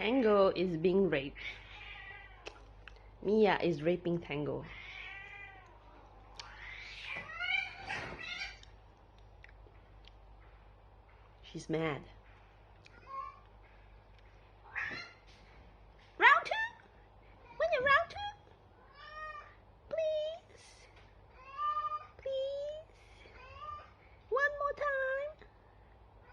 Tango is being raped. Mia is raping Tango. She's mad.